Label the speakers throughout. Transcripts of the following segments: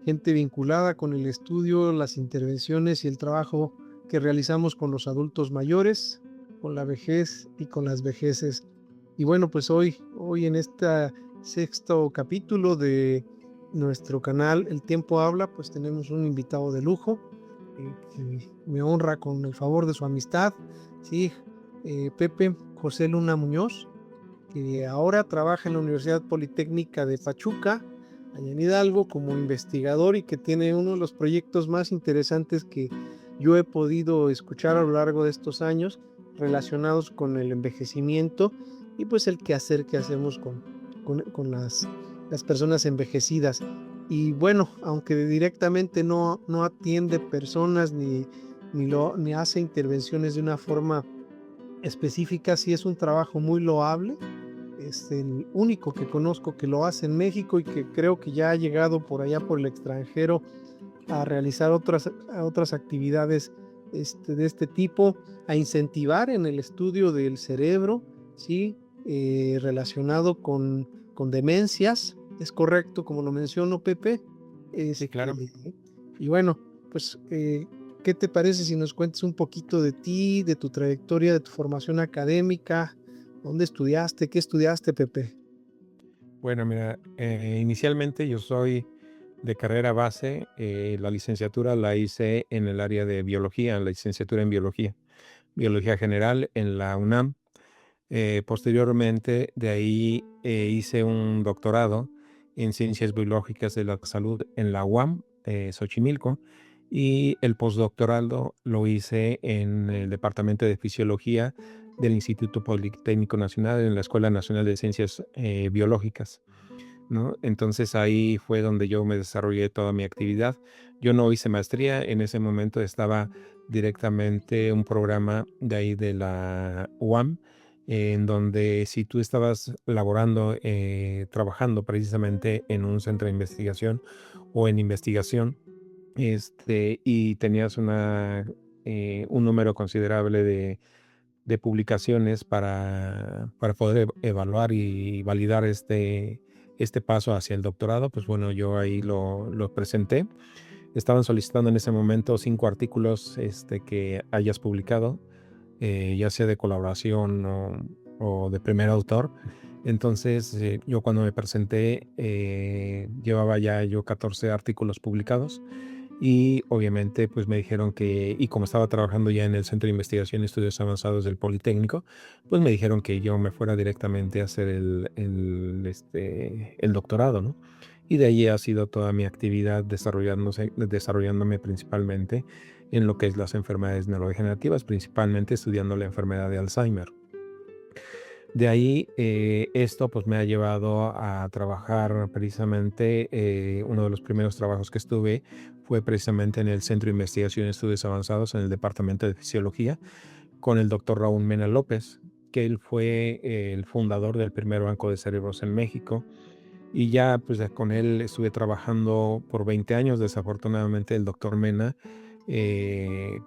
Speaker 1: gente vinculada con el estudio, las intervenciones y el trabajo que realizamos con los adultos mayores, con la vejez y con las vejeces. Y bueno, pues hoy en este sexto capítulo de nuestro canal El Tiempo Habla, pues tenemos un invitado de lujo que me honra con el favor de su amistad, sí, Pepe José Luna Muñoz, que ahora trabaja en la Universidad Politécnica de Pachuca, allá en Hidalgo, como investigador, y que tiene uno de los proyectos más interesantes que yo he podido escuchar a lo largo de estos años, relacionados con el envejecimiento y pues el quehacer que hacemos con las personas envejecidas. Y bueno, aunque directamente no atiende personas ni hace intervenciones de una forma específica, sí es un trabajo muy loable. Es el único que conozco que lo hace en México y que creo que ya ha llegado por allá por el extranjero a realizar otras actividades de este tipo, a incentivar en el estudio del cerebro, ¿sí? Relacionado con demencias. Es correcto, como lo mencionó Pepe.
Speaker 2: Sí, claro.
Speaker 1: Y bueno, pues, ¿qué te parece si nos cuentas un poquito de ti, de tu trayectoria, de tu formación académica? ¿Dónde estudiaste? ¿Qué estudiaste, Pepe?
Speaker 2: Bueno, mira, inicialmente yo soy de carrera base, la licenciatura la hice en el área de biología, la licenciatura en biología general en la UNAM. Posteriormente de ahí hice un doctorado en ciencias biológicas de la salud en la UAM, Xochimilco, y el postdoctorado lo hice en el Departamento de Fisiología del Instituto Politécnico Nacional en la Escuela Nacional de Ciencias Biológicas, ¿no? Entonces ahí fue donde yo me desarrollé toda mi actividad. Yo no hice maestría, en ese momento estaba directamente un programa de ahí de la UAM, en donde si tú estabas laborando, trabajando precisamente en un centro de investigación o en investigación, y tenías un número considerable de publicaciones para poder evaluar y validar este paso hacia el doctorado, pues bueno, yo ahí lo presenté. Estaban solicitando en ese momento 5 artículos que hayas publicado, ya sea de colaboración o de primer autor. Entonces, yo cuando me presenté, llevaba ya yo 14 artículos publicados y obviamente pues me dijeron que, y como estaba trabajando ya en el Centro de Investigación y Estudios Avanzados del Politécnico, pues me dijeron que yo me fuera directamente a hacer el doctorado, ¿no? Y de ahí ha sido toda mi actividad desarrollándome principalmente en lo que es las enfermedades neurodegenerativas, principalmente estudiando la enfermedad de Alzheimer. De ahí, esto pues me ha llevado a trabajar precisamente, uno de los primeros trabajos que estuve fue precisamente en el Centro de Investigación y Estudios Avanzados en el Departamento de Fisiología con el doctor Raúl Mena López, que él fue el fundador del primer banco de cerebros en México. Y ya pues con él estuve trabajando por 20 años. Desafortunadamente el doctor Mena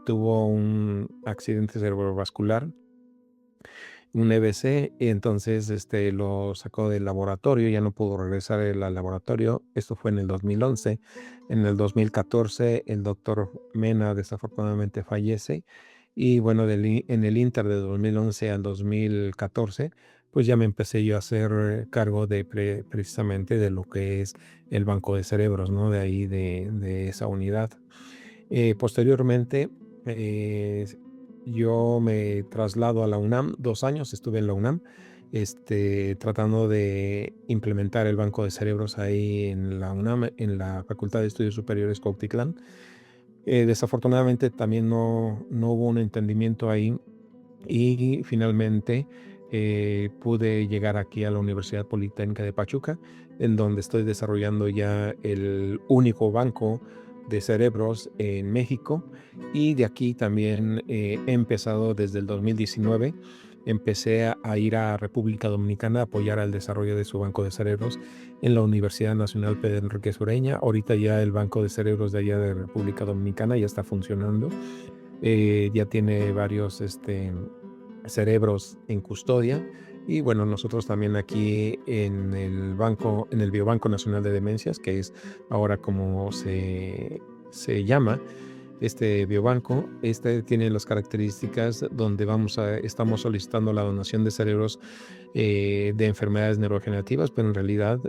Speaker 2: tuvo un accidente cerebrovascular, un EBC, y entonces lo sacó del laboratorio, ya no pudo regresar él al laboratorio. Esto fue en el 2011. En el 2014 el doctor Mena desafortunadamente fallece y bueno, en el inter de 2011 al 2014, pues ya me empecé yo a hacer cargo de precisamente de lo que es el banco de cerebros, ¿no? De ahí, de esa unidad. Posteriormente, eh, yo me traslado a la UNAM, 2 años estuve en la UNAM, tratando de implementar el banco de cerebros ahí en la UNAM, en la Facultad de Estudios Superiores Cuautitlán. Desafortunadamente también no hubo un entendimiento ahí y finalmente pude llegar aquí a la Universidad Politécnica de Pachuca, en donde estoy desarrollando ya el único banco de cerebros en México. Y de aquí también he empezado desde el 2019. Empecé a ir a República Dominicana a apoyar al desarrollo de su banco de cerebros en la Universidad Nacional Pedro Enríquez Ureña. Ahorita ya el banco de cerebros de allá de República Dominicana ya está funcionando. Ya tiene varios cerebros en custodia Y bueno, nosotros también aquí en el Biobanco Nacional de Demencias, que es ahora como se llama, este biobanco, este tiene las características donde estamos solicitando la donación de cerebros de enfermedades neurodegenerativas, pero en realidad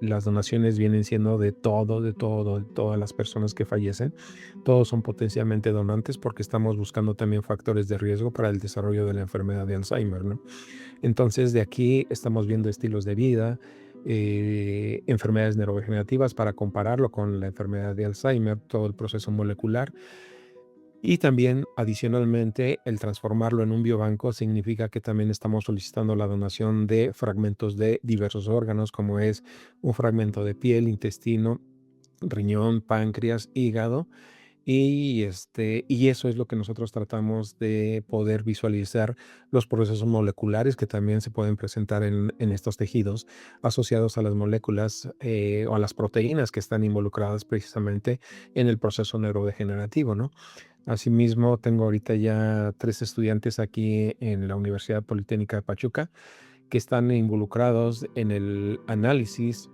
Speaker 2: las donaciones vienen siendo de todas las personas que fallecen. Todos son potencialmente donantes porque estamos buscando también factores de riesgo para el desarrollo de la enfermedad de Alzheimer, ¿no? Entonces, de aquí estamos viendo estilos de vida, enfermedades neurodegenerativas para compararlo con la enfermedad de Alzheimer, todo el proceso molecular. Y también, adicionalmente, el transformarlo en un biobanco significa que también estamos solicitando la donación de fragmentos de diversos órganos, como es un fragmento de piel, intestino, riñón, páncreas, hígado, y eso es lo que nosotros tratamos de poder visualizar los procesos moleculares que también se pueden presentar en estos tejidos asociados a las moléculas o a las proteínas que están involucradas precisamente en el proceso neurodegenerativo, ¿no? Asimismo, tengo ahorita ya 3 estudiantes aquí en la Universidad Politécnica de Pachuca que están involucrados en el análisis,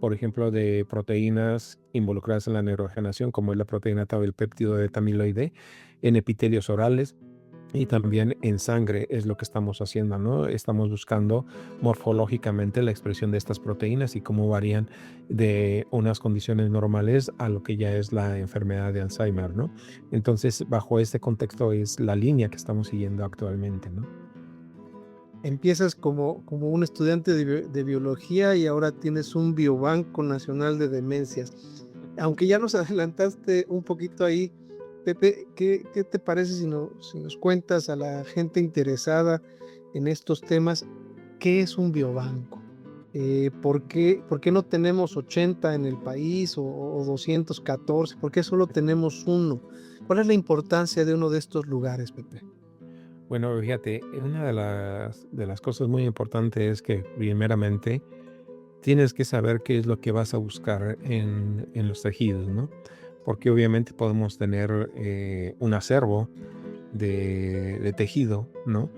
Speaker 2: por ejemplo, de proteínas involucradas en la neurodegeneración, como es la proteína tau, el péptido de amiloide, en epitelios orales y también en sangre es lo que estamos haciendo, ¿no? Estamos buscando morfológicamente la expresión de estas proteínas y cómo varían de unas condiciones normales a lo que ya es la enfermedad de Alzheimer, ¿no? Entonces, bajo este contexto es la línea que estamos siguiendo actualmente, ¿no?
Speaker 1: Empiezas como un estudiante de biología y ahora tienes un Biobanco Nacional de Demencias. Aunque ya nos adelantaste un poquito ahí, Pepe, ¿qué te parece si nos cuentas a la gente interesada en estos temas qué es un biobanco? ¿Por qué no tenemos 80 en el país o 214? ¿Por qué solo tenemos uno? ¿Cuál es la importancia de uno de estos lugares, Pepe?
Speaker 2: Bueno, fíjate, una de las cosas muy importantes es que primeramente tienes que saber qué es lo que vas a buscar en los tejidos, ¿no? Porque obviamente podemos tener un acervo de tejido, ¿no?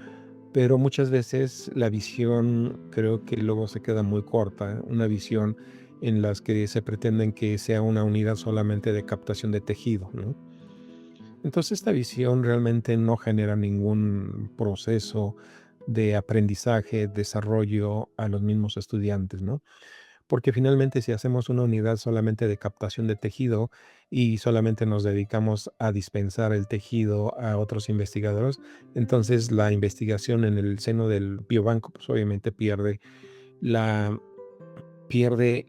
Speaker 2: Pero muchas veces la visión creo que luego se queda muy corta, una visión en las que se pretenden que sea una unidad solamente de captación de tejido, ¿no? Entonces esta visión realmente no genera ningún proceso de aprendizaje, desarrollo a los mismos estudiantes, ¿no? Porque finalmente si hacemos una unidad solamente de captación de tejido y solamente nos dedicamos a dispensar el tejido a otros investigadores, entonces la investigación en el seno del biobanco pues obviamente la, pierde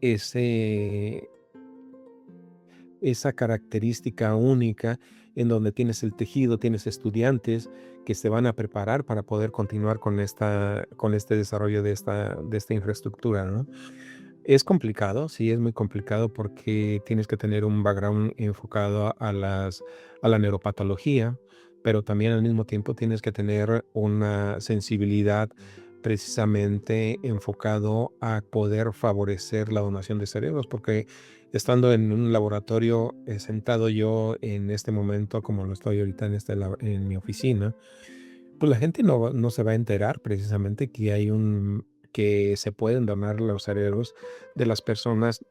Speaker 2: esa característica única en donde tienes el tejido, tienes estudiantes que se van a preparar para poder continuar con este desarrollo de esta infraestructura, ¿no? Es complicado, sí, es muy complicado porque tienes que tener un background enfocado a la neuropatología, pero también al mismo tiempo tienes que tener una sensibilidad precisamente enfocado a poder favorecer la donación de cerebros, porque estando en un laboratorio sentado yo en este momento, como lo estoy ahorita en mi oficina, pues la gente no se va a enterar precisamente que se pueden donar los cerebros de las personas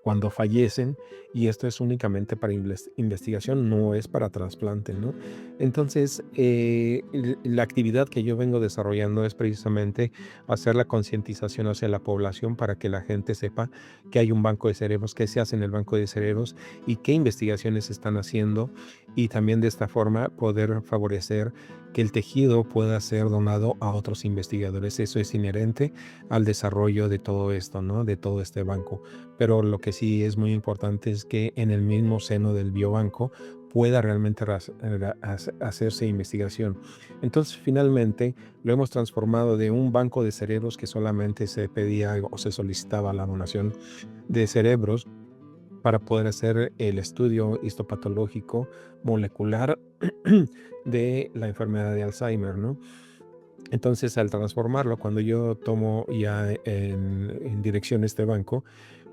Speaker 2: cuando fallecen, y esto es únicamente para investigación, no es para trasplante, ¿no? Entonces, la actividad que yo vengo desarrollando es precisamente hacer la concientización hacia la población para que la gente sepa que hay un banco de cerebros, qué se hace en el banco de cerebros y qué investigaciones se están haciendo, y también de esta forma poder favorecer que el tejido pueda ser donado a otros investigadores. Eso es inherente al desarrollo de todo esto, ¿no? De todo este banco. Pero lo que sí es muy importante es que en el mismo seno del biobanco pueda realmente hacerse investigación. Entonces, finalmente, lo hemos transformado de un banco de cerebros que solamente se pedía o se solicitaba la donación de cerebros para poder hacer el estudio histopatológico molecular de la enfermedad de Alzheimer, ¿no? Entonces, al transformarlo, cuando yo tomo ya en dirección este banco,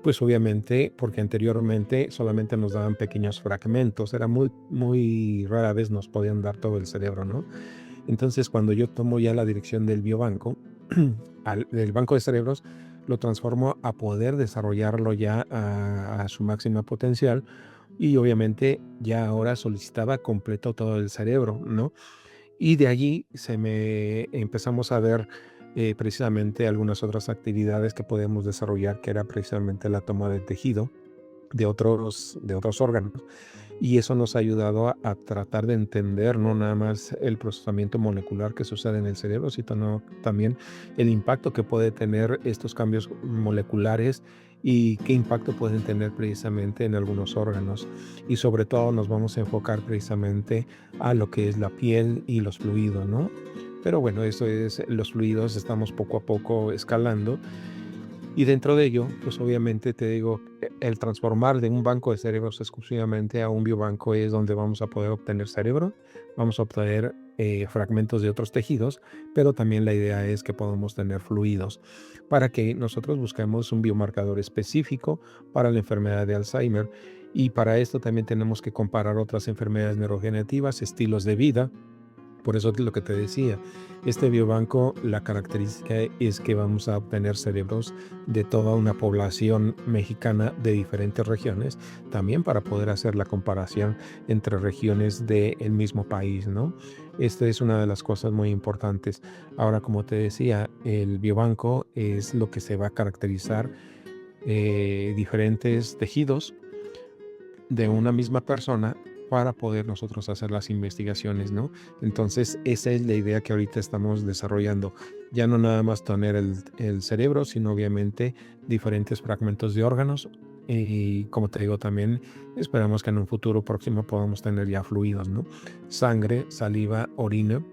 Speaker 2: pues obviamente, porque anteriormente solamente nos daban pequeños fragmentos, era muy rara vez nos podían dar todo el cerebro, ¿no? Entonces, cuando yo tomo ya la dirección del biobanco, del banco de cerebros, lo transformo a poder desarrollarlo ya a su máxima potencial y obviamente ya ahora solicitaba completo todo el cerebro, ¿no? Y de allí empezamos a ver precisamente algunas otras actividades que podemos desarrollar, que era precisamente la toma de tejido de otros órganos. Y eso nos ha ayudado a tratar de entender no nada más el procesamiento molecular que sucede en el cerebro, sino también el impacto que puede tener estos cambios moleculares y qué impacto pueden tener precisamente en algunos órganos. Y sobre todo nos vamos a enfocar precisamente a lo que es la piel y los fluidos, ¿no? Pero bueno, eso es, los fluidos estamos poco a poco escalando y dentro de ello, pues obviamente te digo, el transformar de un banco de cerebros exclusivamente a un biobanco es donde vamos a poder obtener cerebro, vamos a obtener fragmentos de otros tejidos, pero también la idea es que podamos tener fluidos para que nosotros busquemos un biomarcador específico para la enfermedad de Alzheimer. Y para esto también tenemos que comparar otras enfermedades neurodegenerativas, estilos de vida. Por eso es lo que te decía, este biobanco, la característica es que vamos a obtener cerebros de toda una población mexicana de diferentes regiones, también para poder hacer la comparación entre regiones del mismo país, ¿no? Esta es una de las cosas muy importantes. Ahora, como te decía, el biobanco es lo que se va a caracterizar diferentes tejidos de una misma persona para poder nosotros hacer las investigaciones, ¿no? Entonces, esa es la idea que ahorita estamos desarrollando. Ya no nada más tener el cerebro, sino obviamente diferentes fragmentos de órganos. Y como te digo, también esperamos que en un futuro próximo podamos tener ya fluidos, ¿no? Sangre, saliva, orina.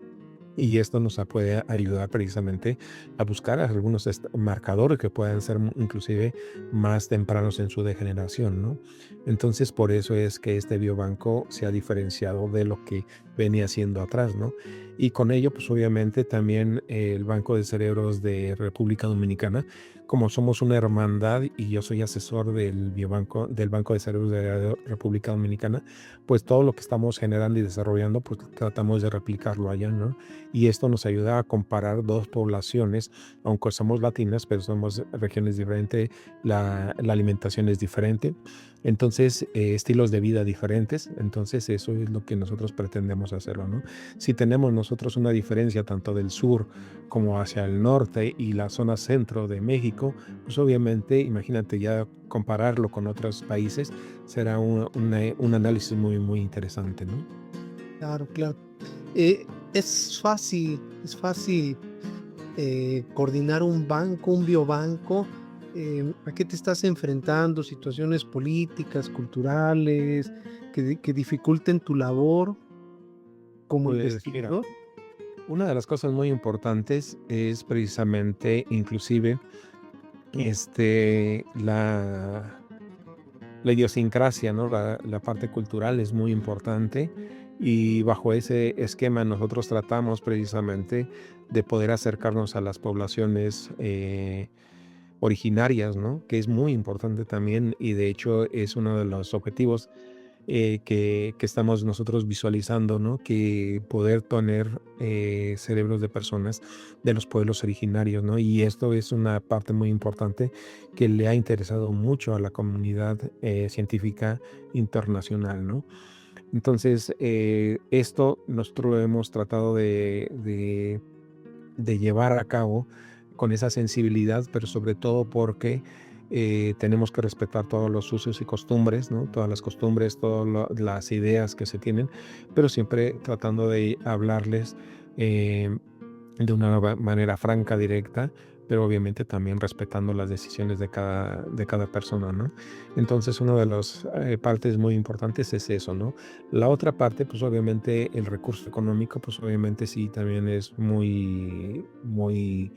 Speaker 2: Y esto nos puede ayudar precisamente a buscar algunos marcadores que puedan ser inclusive más tempranos en su degeneración, ¿no? Entonces, por eso es que este biobanco se ha diferenciado de lo que venía haciendo atrás, ¿no? Y con ello, pues obviamente también el Banco de Cerebros de República Dominicana, como somos una hermandad y yo soy asesor del Banco de Cerebros de la República Dominicana, pues todo lo que estamos generando y desarrollando, pues tratamos de replicarlo allá, ¿no? Y esto nos ayuda a comparar dos poblaciones, aunque somos latinas, pero somos regiones diferentes, la alimentación es diferente, entonces estilos de vida diferentes, entonces eso es lo que nosotros pretendemos hacerlo, ¿no? Si tenemos nosotros una diferencia tanto del sur como hacia el norte y la zona centro de México, pues obviamente, imagínate ya compararlo con otros países, será un análisis muy, muy interesante, ¿no?
Speaker 1: Claro, claro. Es fácil coordinar un banco, un biobanco. ¿A qué te estás enfrentando? Situaciones políticas, culturales, que dificulten tu labor como
Speaker 2: Pues mira,
Speaker 1: investigador.
Speaker 2: una de las cosas muy importantes es precisamente, inclusive, la idiosincrasia, ¿no? La parte cultural es muy importante y bajo ese esquema nosotros tratamos precisamente de poder acercarnos a las poblaciones originarias, ¿no? Que es muy importante también y de hecho es uno de los objetivos que estamos nosotros visualizando, ¿no? Que poder tener cerebros de personas de los pueblos originarios, ¿no? Y esto es una parte muy importante que le ha interesado mucho a la comunidad científica internacional, ¿no? Entonces, esto nosotros lo hemos tratado de llevar a cabo con esa sensibilidad, pero sobre todo porque tenemos que respetar todos los usos y costumbres, ¿no? Todas las costumbres, todas las ideas que se tienen, pero siempre tratando de hablarles de una manera franca, directa, pero obviamente también respetando las decisiones de cada persona, ¿no? Entonces, una de las partes muy importantes es eso, ¿no? La otra parte, pues obviamente el recurso económico, pues obviamente sí también es muy, muy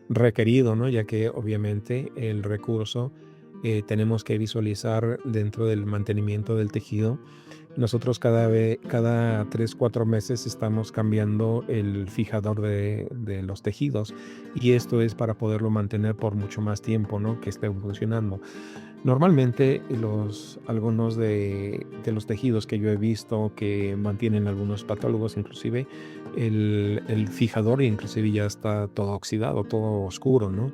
Speaker 2: requerido, ¿no? Ya que obviamente el recurso tenemos que visualizar dentro del mantenimiento del tejido. Nosotros cada 3, 4 meses estamos cambiando el fijador de los tejidos y esto es para poderlo mantener por mucho más tiempo, ¿no? Que esté funcionando. Normalmente algunos de los tejidos que yo he visto que mantienen algunos patólogos, inclusive el fijador inclusive ya está todo oxidado, todo oscuro, ¿no?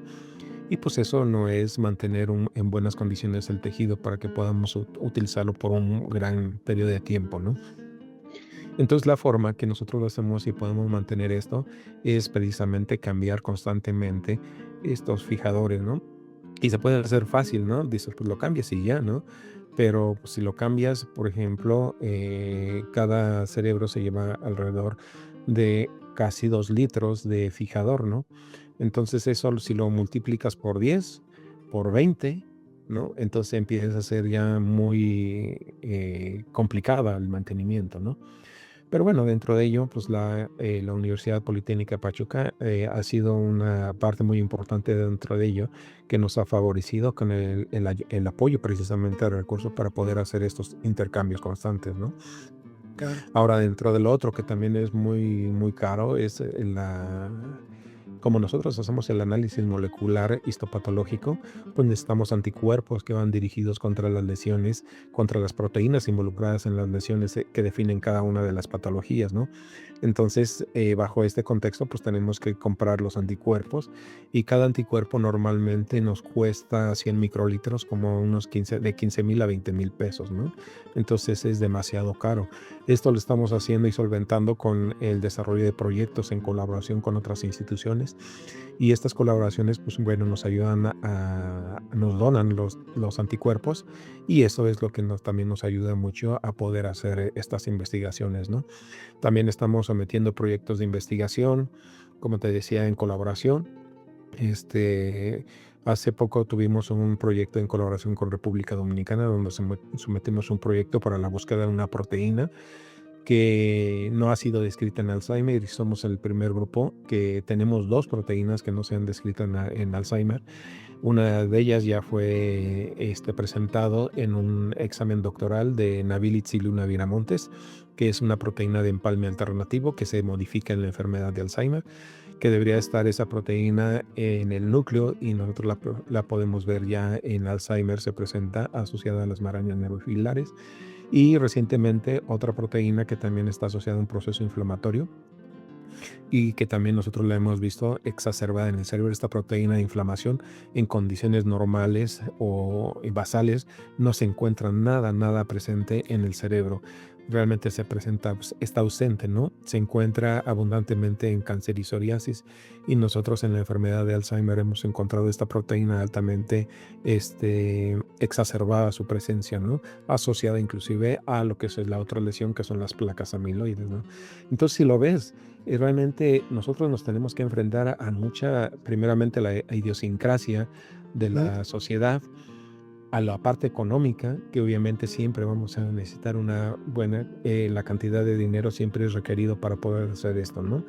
Speaker 2: Y pues eso no es mantener en buenas condiciones el tejido para que podamos utilizarlo por un gran periodo de tiempo, ¿no? Entonces la forma que nosotros lo hacemos y podemos mantener esto es precisamente cambiar constantemente estos fijadores, ¿no? Y se puede hacer fácil, ¿no? Dices, pues lo cambias y ya, ¿no? Pero pues, si lo cambias, por ejemplo, cada cerebro se lleva alrededor de casi 2 litros de fijador, ¿no? Entonces eso si lo multiplicas por 10, por 20, ¿no? Entonces empieza a ser ya muy complicada el mantenimiento, ¿no? Pero bueno, dentro de ello, pues la Universidad Politécnica Pachuca ha sido una parte muy importante dentro de ello que nos ha favorecido con el apoyo precisamente al recurso para poder hacer estos intercambios constantes, ¿no?
Speaker 1: Claro.
Speaker 2: Ahora, dentro de lo otro que también es muy, muy caro, es como nosotros hacemos el análisis molecular histopatológico, pues necesitamos anticuerpos que van dirigidos contra las lesiones, contra las proteínas involucradas en las lesiones que definen cada una de las patologías, ¿no? Entonces, bajo este contexto, pues tenemos que comprar los anticuerpos y cada anticuerpo normalmente nos cuesta 100 microlitros como unos 15,000 a 20,000 pesos, ¿no? Entonces es demasiado caro. Esto lo estamos haciendo y solventando con el desarrollo de proyectos en colaboración con otras instituciones y estas colaboraciones, pues bueno, nos ayudan nos donan los anticuerpos y eso es lo que también nos ayuda mucho a poder hacer estas investigaciones, ¿no? También estamos sometiendo proyectos de investigación, como te decía, en colaboración. Hace poco tuvimos un proyecto en colaboración con República Dominicana donde sometimos un proyecto para la búsqueda de una proteína que no ha sido descrita en Alzheimer y somos el primer grupo que tenemos 2 proteínas que no se han descrito en Alzheimer. Una de ellas ya fue presentado en un examen doctoral de Nabil Itziluna Viramontes, que es una proteína de empalme alternativo que se modifica en la enfermedad de Alzheimer, que debería estar esa proteína en el núcleo y nosotros la podemos ver ya en Alzheimer, se presenta asociada a las marañas neurofilares. Y recientemente otra proteína que también está asociada a un proceso inflamatorio y que también nosotros la hemos visto exacerbada en el cerebro. Esta proteína de inflamación en condiciones normales o basales no se encuentra nada presente en el cerebro. Realmente se presenta, pues, está ausente, ¿no? Se encuentra abundantemente en cáncer y psoriasis y nosotros en la enfermedad de Alzheimer hemos encontrado esta proteína altamente exacerbada su presencia, ¿no? Asociada inclusive a lo que es la otra lesión que son las placas amiloides, ¿no? Entonces si lo ves, realmente nosotros nos tenemos que enfrentar a mucha, primeramente la idiosincrasia de
Speaker 1: Ujú.
Speaker 2: la sociedad, a la parte económica, que obviamente siempre vamos a necesitar una buena, la cantidad de dinero siempre es requerido para poder hacer esto, ¿no?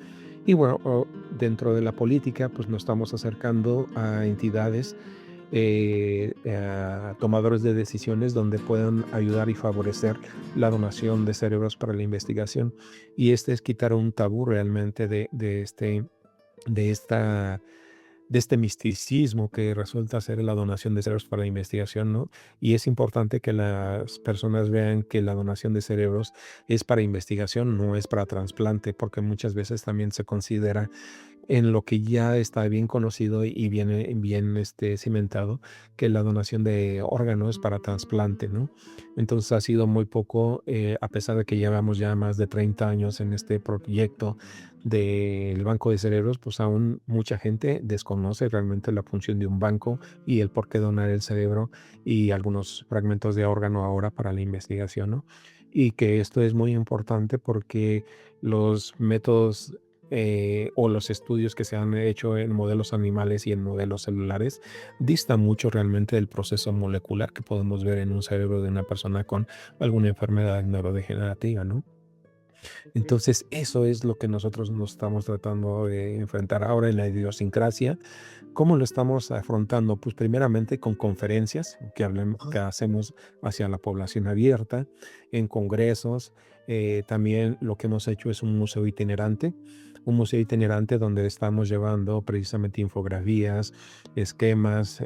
Speaker 2: Y bueno, dentro de la política, pues nos estamos acercando a entidades, a tomadores de decisiones donde puedan ayudar y favorecer la donación de cerebros para la investigación. Y este es quitar un tabú realmente de esta de este misticismo que resulta ser la donación de cerebros para la investigación, ¿no? Y es importante que las personas vean que la donación de cerebros es para investigación, no es para trasplante, porque muchas veces también se considera en lo que ya está bien conocido y bien cimentado, que la donación de órganos es para trasplante, ¿no? Entonces ha sido muy poco, a pesar de que llevamos ya más de 30 años en este proyecto del banco de cerebros, pues aún mucha gente desconoce realmente la función de un banco y el por qué donar el cerebro y algunos fragmentos de órgano ahora para la investigación, ¿no? Y que esto es muy importante porque los métodos o los estudios que se han hecho en modelos animales y en modelos celulares distan mucho realmente del proceso molecular que podemos ver en un cerebro de una persona con alguna enfermedad neurodegenerativa, ¿no?
Speaker 1: Ok.
Speaker 2: Entonces, eso es lo que nosotros nos estamos tratando de enfrentar ahora en la idiosincrasia. ¿Cómo lo estamos afrontando? Pues primeramente con conferencias
Speaker 1: Ajá.
Speaker 2: que hacemos hacia la población abierta, en congresos. También lo que hemos hecho es un museo itinerante donde estamos llevando precisamente infografías, esquemas,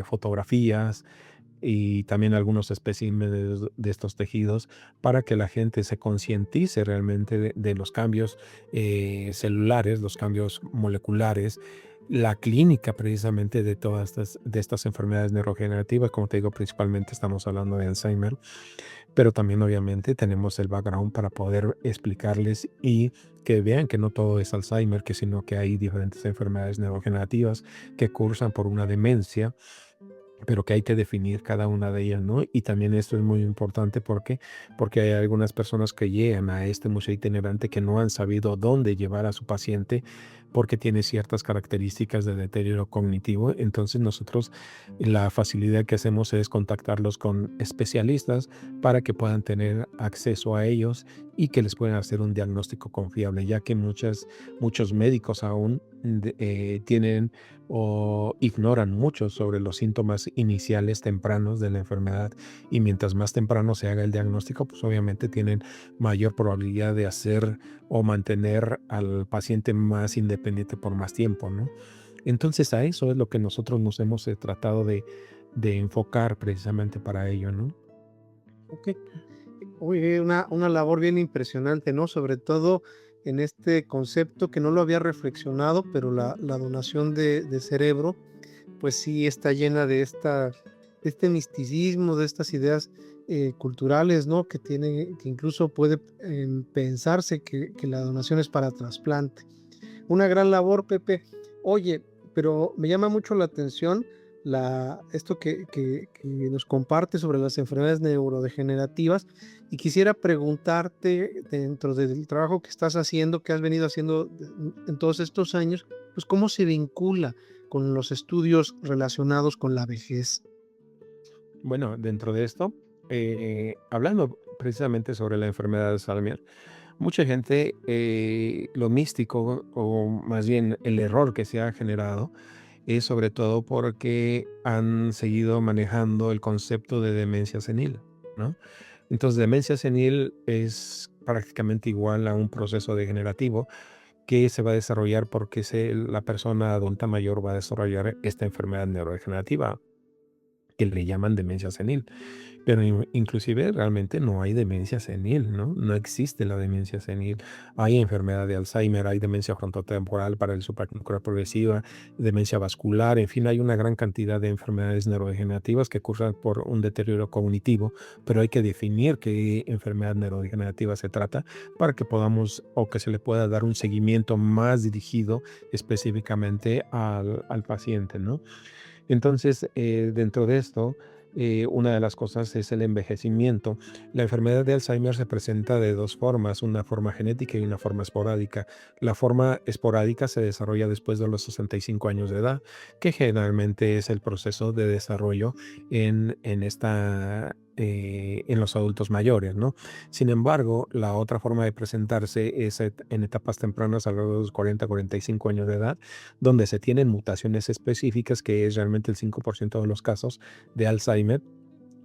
Speaker 2: fotografías y también algunos especímenes de estos tejidos para que la gente se concientice realmente de los cambios celulares, los cambios moleculares, la clínica precisamente de todas de estas enfermedades neurodegenerativas. Como te digo, principalmente estamos hablando de Alzheimer, pero también obviamente tenemos el background para poder explicarles y que vean que no todo es Alzheimer, que sino que hay diferentes enfermedades neurodegenerativas que cursan por una demencia, pero que hay que definir cada una de ellas, ¿no? Y también esto es muy importante porque hay algunas personas que llegan a este museo itinerante que no han sabido dónde llevar a su paciente porque tiene ciertas características de deterioro cognitivo. Entonces nosotros la facilidad que hacemos es contactarlos con especialistas para que puedan tener acceso a ellos y que les puedan hacer un diagnóstico confiable, ya que muchos médicos aún tienen o ignoran mucho sobre los síntomas iniciales tempranos de la enfermedad, y mientras más temprano se haga el diagnóstico, pues obviamente tienen mayor probabilidad de hacer o mantener al paciente más independiente por más tiempo, ¿no? Entonces a eso es lo que nosotros nos hemos tratado de enfocar precisamente para ello, ¿no?
Speaker 1: Ok. Oye, una labor bien impresionante, ¿no? Sobre todo en este concepto que no lo había reflexionado, pero la donación de cerebro, pues sí está llena de este misticismo, de estas ideas culturales, ¿no? Que tiene, que incluso puede pensarse que la donación es para trasplante. Una gran labor, Pepe. Oye, pero me llama mucho la atención esto que nos comparte sobre las enfermedades neurodegenerativas y quisiera preguntarte, dentro del trabajo que estás haciendo, que has venido haciendo en todos estos años, pues cómo se vincula con los estudios relacionados con la vejez.
Speaker 2: Bueno, dentro de esto, hablando precisamente sobre la enfermedad de Alzheimer, mucha gente, lo místico o más bien el error que se ha generado es sobre todo porque han seguido manejando el concepto de demencia senil, ¿no? Entonces, demencia senil es prácticamente igual a un proceso degenerativo que se va a desarrollar porque la persona adulta mayor va a desarrollar esta enfermedad neurodegenerativa que le llaman demencia senil. Pero inclusive realmente no hay demencia senil, ¿no? No existe la demencia senil. Hay enfermedad de Alzheimer, hay demencia frontotemporal para el supracortical progresiva, demencia vascular, en fin, hay una gran cantidad de enfermedades neurodegenerativas que cursan por un deterioro cognitivo, pero hay que definir qué enfermedad neurodegenerativa se trata para que podamos o que se le pueda dar un seguimiento más dirigido específicamente al paciente, ¿no? Entonces, dentro de esto, una de las cosas es el envejecimiento. La enfermedad de Alzheimer se presenta de dos formas, una forma genética y una forma esporádica. La forma esporádica se desarrolla después de los 65 años de edad, que generalmente es el proceso de desarrollo en los adultos mayores, ¿no? Sin embargo, la otra forma de presentarse es en etapas tempranas, alrededor de los 40, 45 años de edad, donde se tienen mutaciones específicas, que es realmente el 5% de los casos de Alzheimer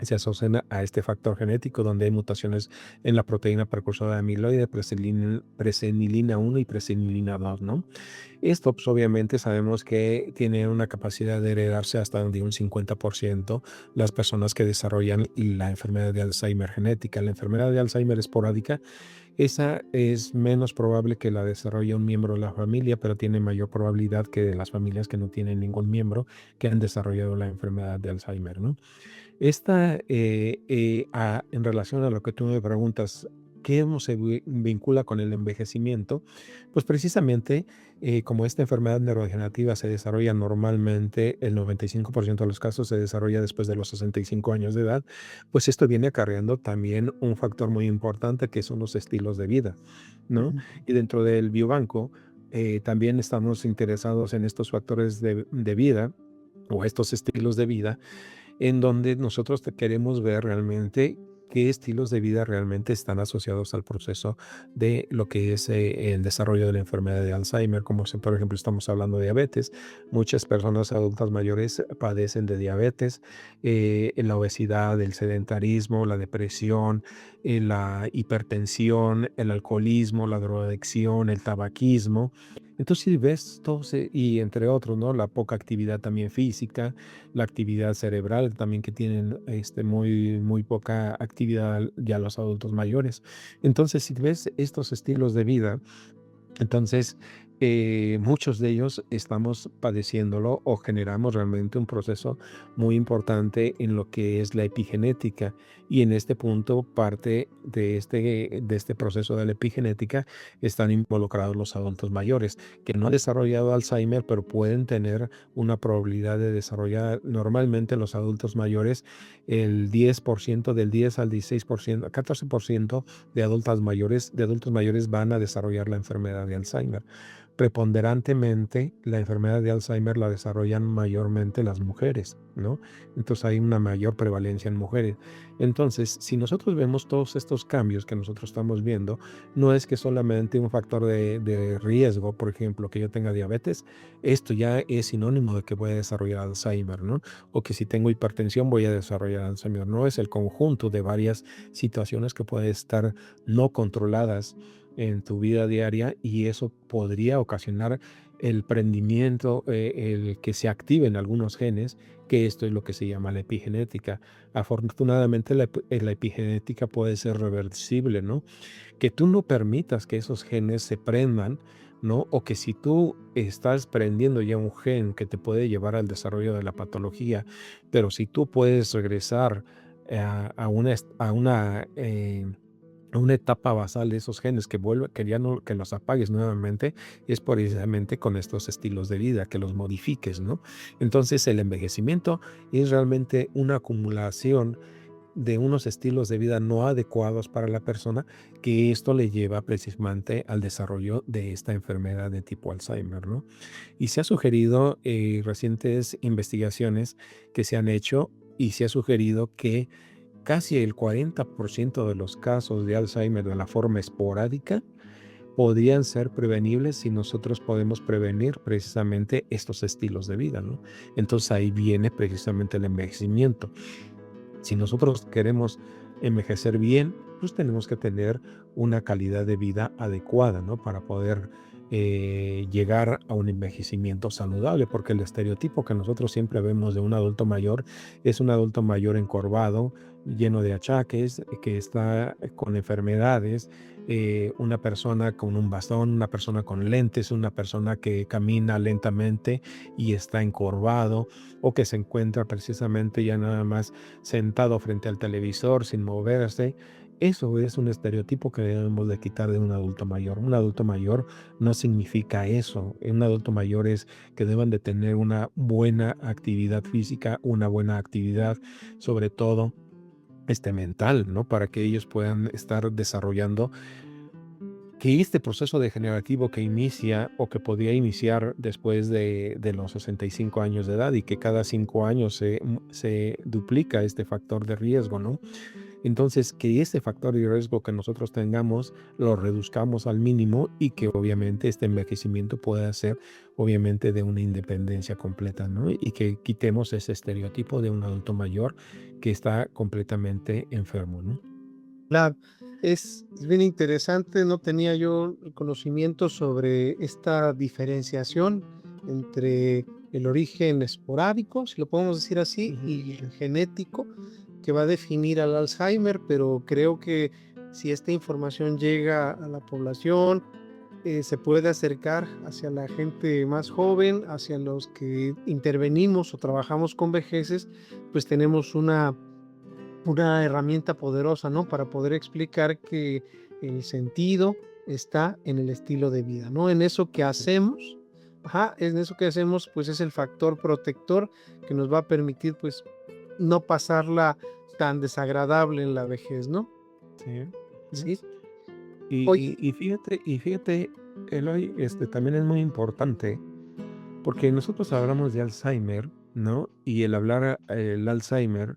Speaker 2: se asocian a este factor genético, donde hay mutaciones en la proteína precursora de amiloide, presenilina 1 y presenilina 2, ¿no? Esto, pues, obviamente sabemos que tiene una capacidad de heredarse hasta de un 50% las personas que desarrollan la enfermedad de Alzheimer genética. La enfermedad de Alzheimer esporádica, esa es menos probable que la desarrolle un miembro de la familia, pero tiene mayor probabilidad que de las familias que no tienen ningún miembro que han desarrollado la enfermedad de Alzheimer, ¿no? Esta, en relación a lo que tú me preguntas, ¿cómo se vincula con el envejecimiento? Pues precisamente, como esta enfermedad neurodegenerativa se desarrolla normalmente, el 95% de los casos se desarrolla después de los 65 años de edad, pues esto viene acarreando también un factor muy importante que son los estilos de vida, ¿no?
Speaker 1: Ujú.
Speaker 2: Y dentro del biobanco, también estamos interesados en estos factores de vida o estos estilos de vida en donde nosotros queremos ver realmente qué estilos de vida realmente están asociados al proceso de lo que es el desarrollo de la enfermedad de Alzheimer, como si, por ejemplo, estamos hablando de diabetes. Muchas personas adultas mayores padecen de diabetes, la obesidad, el sedentarismo, la depresión, la hipertensión, el alcoholismo, la drogadicción, el tabaquismo. Entonces, si ves todos, y entre otros, ¿no? La poca actividad también física, la actividad cerebral también que tienen muy poca actividad ya los adultos mayores. Entonces, si ves estos estilos de vida, entonces, muchos de ellos estamos padeciéndolo o generamos realmente un proceso muy importante en lo que es la epigenética. Y en este punto, parte de este proceso de la epigenética están involucrados los adultos mayores, que no han desarrollado Alzheimer, pero pueden tener una probabilidad de desarrollar normalmente los adultos mayores el 10%, del 10 al 16%, 14% de adultos mayores van a desarrollar la enfermedad de Alzheimer. Preponderantemente, la enfermedad de Alzheimer la desarrollan mayormente las mujeres, ¿no? Entonces hay una mayor prevalencia en mujeres. Entonces, si nosotros vemos todos estos cambios que nosotros estamos viendo, no es que solamente un factor de riesgo, por ejemplo, que yo tenga diabetes, esto ya es sinónimo de que voy a desarrollar Alzheimer, ¿no? O que si tengo hipertensión voy a desarrollar Alzheimer. No, es el conjunto de varias situaciones que pueden estar no controladas en tu vida diaria, y eso podría ocasionar el prendimiento, el que se activen algunos genes, que esto es lo que se llama la epigenética. Afortunadamente la epigenética puede ser reversible, ¿no? Que tú no permitas que esos genes se prendan, ¿no? O que si tú estás prendiendo ya un gen que te puede llevar al desarrollo de la patología, pero si tú puedes regresar a una etapa basal de esos genes que ya no, que los apagues nuevamente, es precisamente con estos estilos de vida, que los modifiques, ¿no? Entonces el envejecimiento es realmente una acumulación de unos estilos de vida no adecuados para la persona, que esto le lleva precisamente al desarrollo de esta enfermedad de tipo Alzheimer, ¿no? Y se ha sugerido recientes investigaciones que se han hecho, y se ha sugerido que casi el 40% de los casos de Alzheimer de la forma esporádica podrían ser prevenibles si nosotros podemos prevenir precisamente estos estilos de vida, ¿no? Entonces ahí viene precisamente el envejecimiento. Si nosotros queremos envejecer bien, pues tenemos que tener una calidad de vida adecuada, ¿no? Para poder llegar a un envejecimiento saludable, porque el estereotipo que nosotros siempre vemos de un adulto mayor es un adulto mayor encorvado, lleno de achaques, que está con enfermedades, una persona con un bastón, una persona con lentes, una persona que camina lentamente y está encorvado, o que se encuentra precisamente ya nada más sentado frente al televisor sin moverse. Eso es un estereotipo que debemos de quitar de un adulto mayor. Un adulto mayor no significa eso. Un adulto mayor es que deban de tener una buena actividad física, una buena actividad, sobre todo mental, ¿no? Para que ellos puedan estar desarrollando, que este proceso degenerativo que inicia o que podría iniciar después de los 65 años de edad, y que cada 5 años se duplica este factor de riesgo, ¿no? Entonces, que este factor de riesgo que nosotros tengamos lo reduzcamos al mínimo, y que obviamente este envejecimiento pueda ser obviamente de una independencia completa, ¿no? Y que quitemos ese estereotipo de un adulto mayor que está completamente enfermo, ¿no?
Speaker 1: Claro, es bien interesante, no tenía yo el conocimiento sobre esta diferenciación entre el origen esporádico, si lo podemos decir así,
Speaker 2: Ujú.
Speaker 1: y el genético, que va a definir al Alzheimer, pero creo que si esta información llega a la población, se puede acercar hacia la gente más joven, hacia los que intervenimos o trabajamos con vejeces, pues tenemos una herramienta poderosa, ¿no? Para poder explicar que el sentido está en el estilo de vida, ¿no? En eso que hacemos, ajá, en eso que hacemos, pues es el factor protector que nos va a permitir, pues, no pasarla tan desagradable en la vejez, ¿no?
Speaker 2: Sí. Ujú.
Speaker 1: Sí.
Speaker 2: Y,
Speaker 1: Oye,
Speaker 2: y fíjate, Eloy, también es muy importante, porque nosotros hablamos de Alzheimer, ¿no? Y el hablar el Alzheimer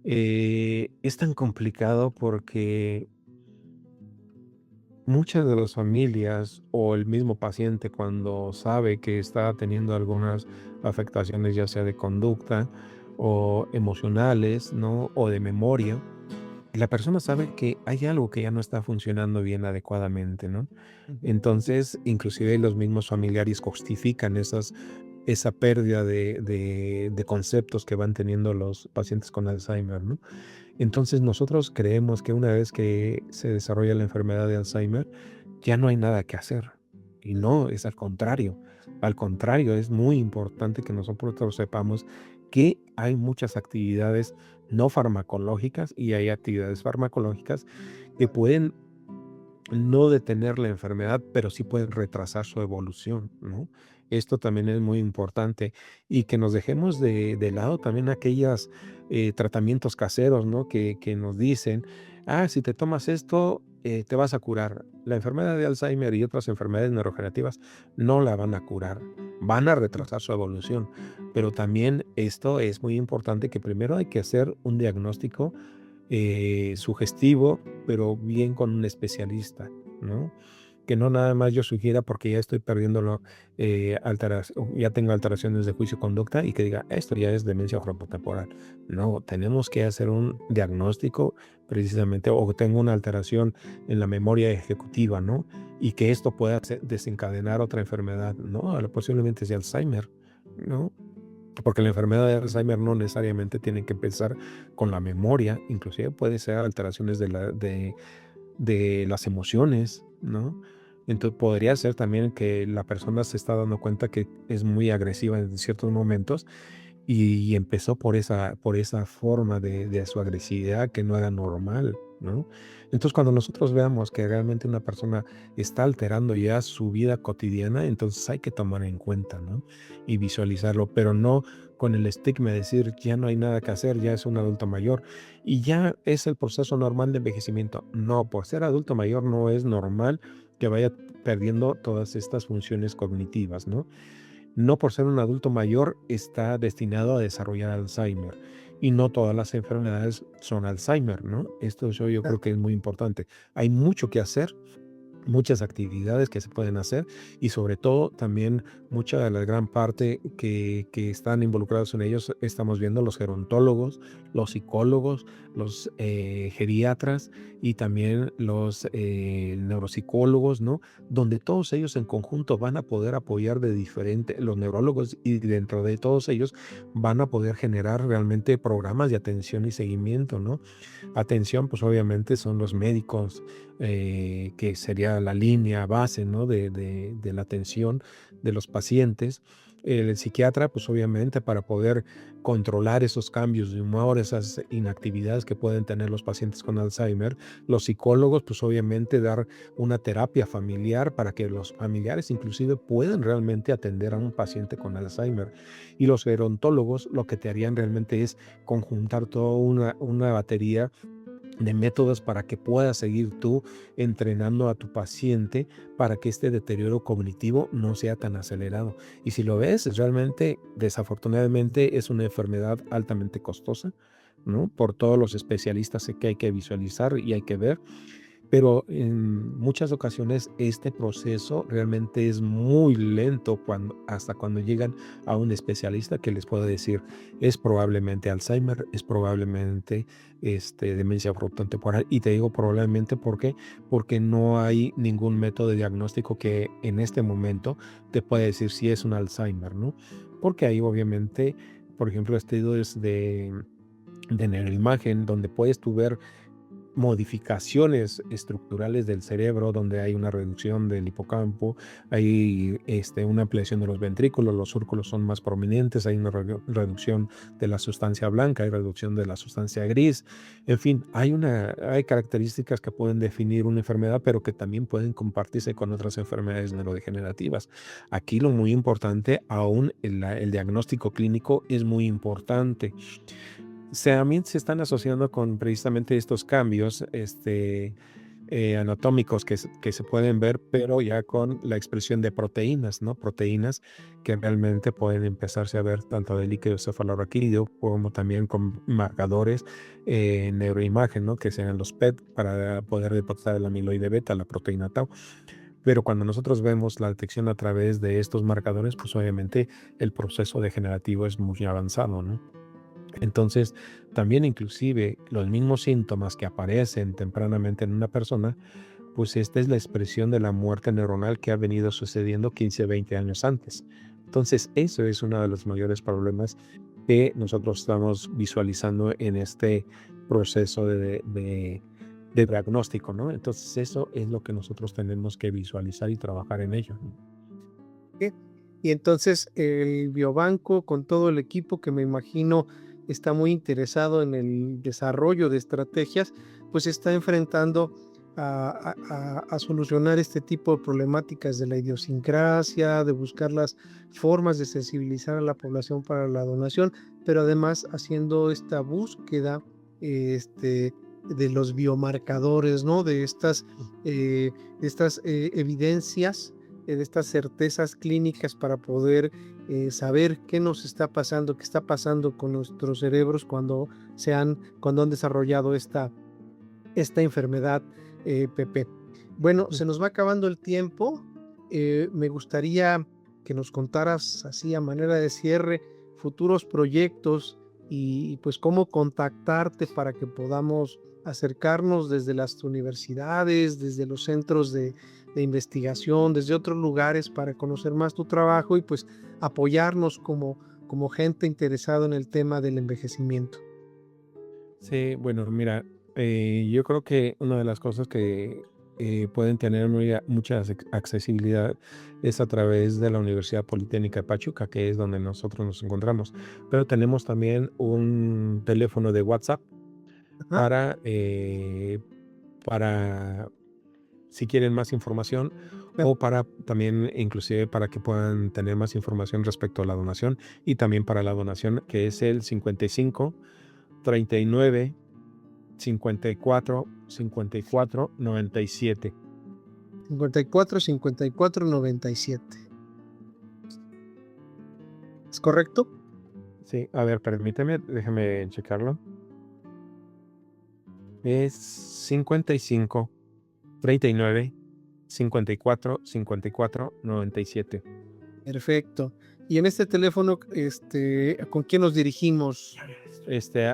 Speaker 2: Es tan complicado porque muchas de las familias o el mismo paciente cuando sabe que está teniendo algunas afectaciones, ya sea de conducta o emocionales, ¿no? O de memoria, la persona sabe que hay algo que ya no está funcionando bien adecuadamente, ¿no?
Speaker 1: Ujú.
Speaker 2: Entonces, inclusive los mismos familiares justifican esa pérdida de conceptos que van teniendo los pacientes con Alzheimer, ¿no? Entonces, nosotros creemos que una vez que se desarrolla la enfermedad de Alzheimer, ya no hay nada que hacer. Y no, es al contrario. Al contrario, es muy importante que nosotros sepamos que hay muchas actividades no farmacológicas y hay actividades farmacológicas que pueden no detener la enfermedad, pero sí pueden retrasar su evolución, ¿no? Esto también es muy importante y que nos dejemos de lado también aquellos tratamientos caseros, ¿no? Que nos dicen, si te tomas esto, te vas a curar. La enfermedad de Alzheimer y otras enfermedades neurogenerativas no la van a curar, van a retrasar su evolución. Pero también esto es muy importante que primero hay que hacer un diagnóstico sugestivo, pero bien con un especialista, ¿no? Que no nada más yo sugiera porque ya estoy perdiendo ya tengo alteraciones de juicio y conducta y que diga, esto ya es demencia frontotemporal. No, tenemos que hacer un diagnóstico precisamente, o tengo una alteración en la memoria ejecutiva, ¿no? Y que esto pueda desencadenar otra enfermedad, ¿no? Posiblemente sea Alzheimer, ¿no? Porque la enfermedad de Alzheimer no necesariamente tiene que empezar con la memoria, inclusive puede ser alteraciones de las emociones, ¿no? Entonces podría ser también que la persona se está dando cuenta que es muy agresiva en ciertos momentos y empezó por esa forma de su agresividad que no era normal, ¿no? Entonces, cuando nosotros veamos que realmente una persona está alterando ya su vida cotidiana, entonces hay que tomar en cuenta, ¿no? Y visualizarlo, pero no con el estigma de decir, ya no hay nada que hacer, ya es un adulto mayor y ya es el proceso normal de envejecimiento. No, por ser adulto mayor no es normal que vaya perdiendo todas estas funciones cognitivas, ¿no? No por ser un adulto mayor está destinado a desarrollar Alzheimer. Y no todas las enfermedades son Alzheimer, ¿no? Esto yo
Speaker 1: Claro.
Speaker 2: creo que es muy importante. Hay mucho que hacer, muchas actividades que se pueden hacer y sobre todo también mucha de la gran parte que están involucrados en ellos estamos viendo los gerontólogos, los psicólogos, los geriatras y también los neuropsicólogos, ¿no? Donde todos ellos en conjunto van a poder apoyar de diferente, los neurólogos y dentro de todos ellos van a poder generar realmente programas de atención y seguimiento, ¿no? Atención, pues obviamente son los médicos, que sería la línea base, ¿no? De la atención de los pacientes. El psiquiatra, pues obviamente para poder controlar esos cambios de humor, esas inactividades que pueden tener los pacientes con Alzheimer. Los psicólogos, pues obviamente dar una terapia familiar para que los familiares inclusive puedan realmente atender a un paciente con Alzheimer. Y los gerontólogos lo que te harían realmente es conjuntar toda una batería de métodos para que puedas seguir tú entrenando a tu paciente para que este deterioro cognitivo no sea tan acelerado. Y si lo ves, realmente, desafortunadamente, es una enfermedad altamente costosa, ¿no? Por todos los especialistas que hay que visualizar y hay que ver. Pero en muchas ocasiones este proceso realmente es muy lento hasta cuando llegan a un especialista que les puede decir es probablemente Alzheimer, es probablemente demencia frontotemporal. Y te digo probablemente porque no hay ningún método de diagnóstico que en este momento te pueda decir si es un Alzheimer, ¿no? Porque hay obviamente, por ejemplo, estudios de neuroimagen donde puedes tú ver modificaciones estructurales del cerebro, donde hay una reducción del hipocampo, hay una ampliación de los ventrículos, los surcos son más prominentes, hay una reducción de la sustancia blanca, hay reducción de la sustancia gris, en fin, hay características que pueden definir una enfermedad, pero que también pueden compartirse con otras enfermedades neurodegenerativas. Aquí lo muy importante, aún el diagnóstico clínico es muy importante. También se están asociando con precisamente estos cambios, anatómicos que se pueden ver, pero ya con la expresión de proteínas, ¿no? Proteínas que realmente pueden empezarse a ver tanto del líquido cefalorraquídeo como también con marcadores neuroimagen, ¿no? Que sean los PET para poder detectar el amiloide beta, la proteína tau. Pero cuando nosotros vemos la detección a través de estos marcadores, pues obviamente el proceso degenerativo es muy avanzado, ¿no? Entonces, también inclusive los mismos síntomas que aparecen tempranamente en una persona, pues esta es la expresión de la muerte neuronal que ha venido sucediendo 15, 20 años antes. Entonces, eso es uno de los mayores problemas que nosotros estamos visualizando en este proceso de diagnóstico, ¿no? Entonces, eso es lo que nosotros tenemos que visualizar y trabajar en ello, ¿no?
Speaker 1: ¿Qué? Y entonces el biobanco, con todo el equipo que me imagino está muy interesado en el desarrollo de estrategias, pues está enfrentando a solucionar este tipo de problemáticas de la idiosincrasia, de buscar las formas de sensibilizar a la población para la donación, pero además haciendo esta búsqueda de los biomarcadores, ¿no? De estas evidencias, de estas certezas clínicas para poder saber qué nos está pasando, qué está pasando con nuestros cerebros cuando han desarrollado esta enfermedad, Pepe. Bueno, se nos va acabando el tiempo. Me gustaría que nos contaras así a manera de cierre futuros proyectos y pues cómo contactarte para que podamos acercarnos desde las universidades, desde los centros de investigación, desde otros lugares para conocer más tu trabajo y pues apoyarnos como gente interesada en el tema del envejecimiento.
Speaker 2: Sí, bueno, mira, yo creo que una de las cosas que pueden tener mucha accesibilidad es a través de la Universidad Politécnica de Pachuca, que es donde nosotros nos encontramos. Pero tenemos también un teléfono de WhatsApp
Speaker 1: Ajá.
Speaker 2: para si quieren más información
Speaker 1: Claro.
Speaker 2: o para también inclusive para que puedan tener más información respecto a la donación y también para la donación, que es el 55 39 54 54 97.
Speaker 1: 54 54 97. ¿Es correcto?
Speaker 2: Sí, a ver, permíteme, déjame checarlo. Es 55 39 54 54 97.
Speaker 1: Perfecto. Y en este teléfono, ¿con quién nos dirigimos?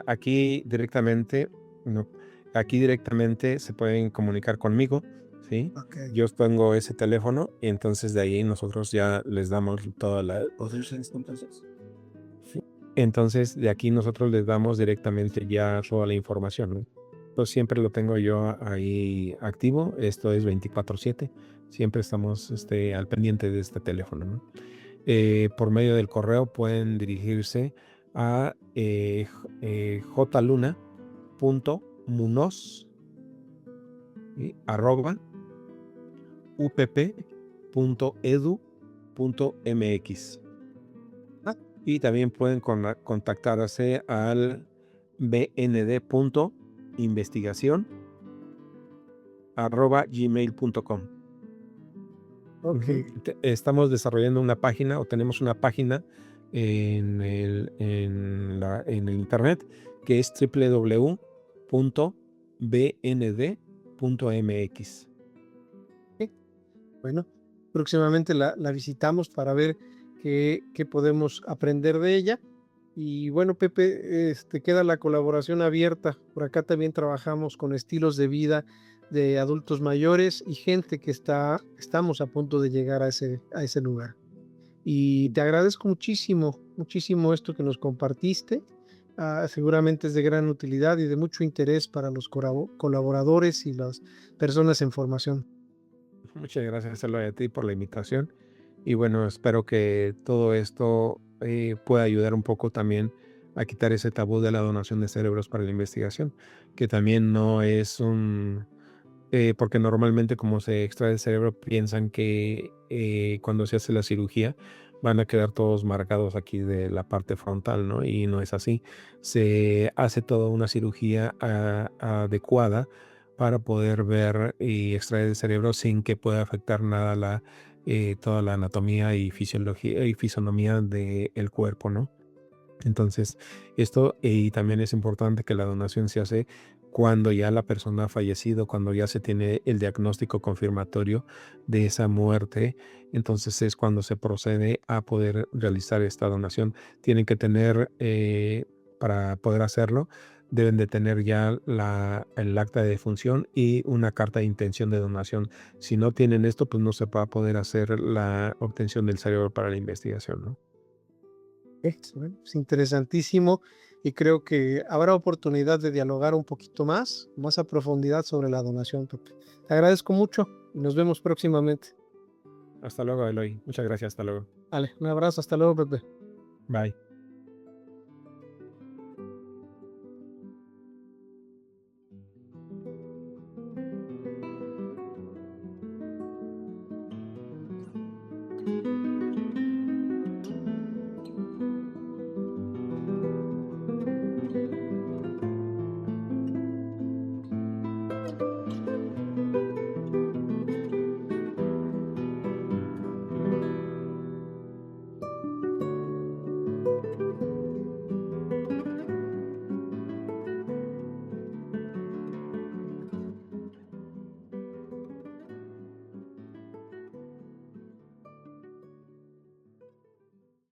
Speaker 2: Aquí directamente, no, aquí directamente se pueden comunicar conmigo, ¿sí?
Speaker 1: Ok.
Speaker 2: Yo tengo ese teléfono y entonces de ahí nosotros ya les damos toda la... Sí. Entonces de aquí nosotros les damos directamente ya toda la información, ¿no? Entonces siempre lo tengo yo ahí activo, esto es 24/7, siempre estamos al pendiente de este teléfono, ¿no? Por medio del correo pueden dirigirse a jluna.munoz arroba upp.edu.mx.
Speaker 1: Ah,
Speaker 2: Y también pueden contactarse al bnd.investigación@gmail.com.
Speaker 1: ok.
Speaker 2: Estamos desarrollando una página o tenemos una página en el internet que es www.bnd.mx.
Speaker 1: Ok. Bueno, próximamente la visitamos para ver qué podemos aprender de ella. Y bueno, Pepe, queda la colaboración abierta. Por acá también trabajamos con estilos de vida de adultos mayores y gente que estamos a punto de llegar a ese lugar. Y te agradezco muchísimo, muchísimo esto que nos compartiste. Seguramente es de gran utilidad y de mucho interés para los colaboradores y las personas en formación.
Speaker 2: Muchas gracias, Eloy, a ti por la invitación. Y bueno, espero que todo esto pueda ayudar un poco también a quitar ese tabú de la donación de cerebros para la investigación, que también no es porque normalmente como se extrae el cerebro piensan que cuando se hace la cirugía van a quedar todos marcados aquí de la parte frontal, ¿no? Y no es así. Se hace toda una cirugía adecuada para poder ver y extraer el cerebro sin que pueda afectar nada toda la anatomía y fisiología y fisonomía del cuerpo, ¿no? Entonces, esto y también es importante que la donación se hace cuando ya la persona ha fallecido, cuando ya se tiene el diagnóstico confirmatorio de esa muerte, entonces es cuando se procede a poder realizar esta donación. Tienen que tener, para poder hacerlo, deben de tener ya el acta de defunción y una carta de intención de donación. Si no tienen esto, pues no se va a poder hacer la obtención del cerebro para la investigación, ¿no?
Speaker 1: Bueno, es interesantísimo y creo que habrá oportunidad de dialogar un poquito más a profundidad sobre la donación, Pepe. Te agradezco mucho y nos vemos próximamente.
Speaker 2: Hasta luego, Eloy. Muchas gracias. Hasta luego.
Speaker 1: Vale, un abrazo, hasta luego, Pepe.
Speaker 2: Bye.